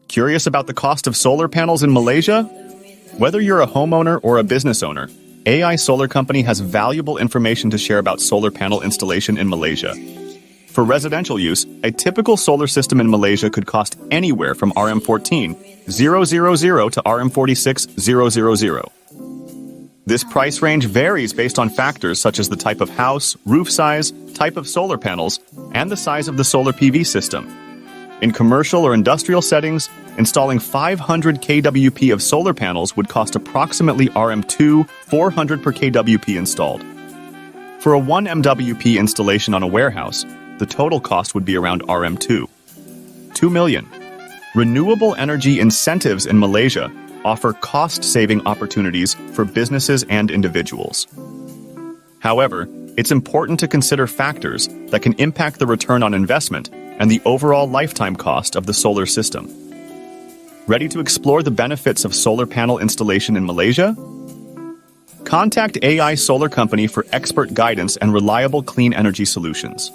Curious about the cost of solar panels in Malaysia? Whether you're a homeowner or a business owner, AI Solar Company has valuable information to share about solar panel installation in Malaysia. For residential use, a typical solar system in Malaysia could cost anywhere from RM14,000 to RM46,000. This price range varies based on factors such as the type of house, roof size, type of solar panels, and the size of the solar PV system. In commercial or industrial settings, installing 500 kWp of solar panels would cost approximately RM400 per kWp installed. For a 1 MWp installation on a warehouse, the total cost would be around RM2 million. Renewable energy incentives in Malaysia offer cost-saving opportunities for businesses and individuals. However, it's important to consider factors that can impact the return on investment and the overall lifetime cost of the solar system. Ready to explore the benefits of solar panel installation in Malaysia? Contact AI Solar Company for expert guidance and reliable clean energy solutions.